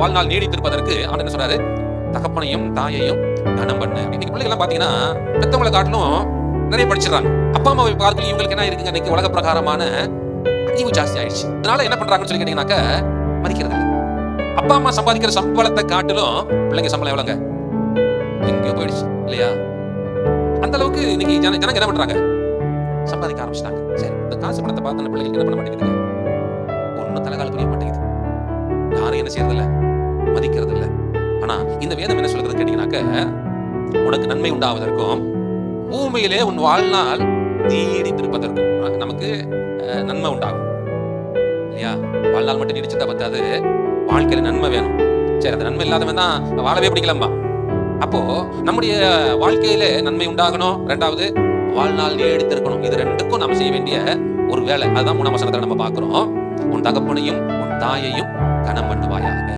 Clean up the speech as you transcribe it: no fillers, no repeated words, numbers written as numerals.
வாழ்நாள் நீடித்திருப்பதற்கு ஆண்டவர் என்ன சொல்றாரு? தகப்பனையும் தாயையும் கனம் பண்ணு. இன்னைக்கு பிள்ளைகள் எல்லாம் பாத்தீங்கன்னா பெத்தவங்களை காட்டிலும் நிறைய படிச்சிடறாங்க. அப்பா அம்மாவை பார்க்கல இவங்களுக்கு என்ன இருக்குங்க, இன்னைக்கு உலக பிரகாரமான அறிவு ஜாஸ்தி ஆயிடுச்சு. அதனால என்ன பண்றாங்கன்னு சொல்லி கேட்டீங்கன்னாக்க மதிக்கிறது இல்லை. அப்பா அம்மா சம்பாதிக்கிற சம்பளத்தை காட்டிலும் பிள்ளைங்க சம்பளம் எவ்வளவுங்க எங்கேயோ போயிடுச்சு இல்லையா? அந்த அளவுக்கு இன்னைக்கு ஜனங்க என்ன பண்றாங்க? சம்பாதிக்க ஆரம்பிச்சிட்டாங்க. சரி, இந்த காசு பணத்தை பார்த்து அந்த பிள்ளைங்களுக்கு என்ன பண்ண மாட்டேங்குது? ஒன்னும் தலைகால புரிய மாட்டேங்குது. யாரும் என்ன செய்யறது இல்ல, மதிக்கிறது இல்ல. ஆனா இந்த வேதம் என்ன சொல்றது கேட்டீங்கன்னாக்க, உனக்கு நன்மை உண்டாவதற்கும் பூமியிலே உன் வாழ்நாள் நீடித்திருப்பதற்கும் நமக்கு நன்மை உண்டாகும் இல்லையா? வாழ்நாள் மட்டும் நீடிச்சதா பத்தாது, வாழ்க்கையில நன்மை வேணும். சரி, அந்த நன்மை இல்லாதவன் தான் வாழவே பிடிக்கலாம்பா. அப்போ நம்முடைய வாழ்க்கையில நன்மை உண்டாகணும், ரெண்டாவது வாழ்நாள் நீடித்திருக்கணும். இது ரெண்டுக்கும் நம்ம செய்ய வேண்டிய ஒரு வேலை. அதுதான் 3ஆம் வசனத்துல நம்ம பார்க்கிறோம். உன் தகப்பனையும் உன் தாயையும் கனம் பண்ணுவாயாக.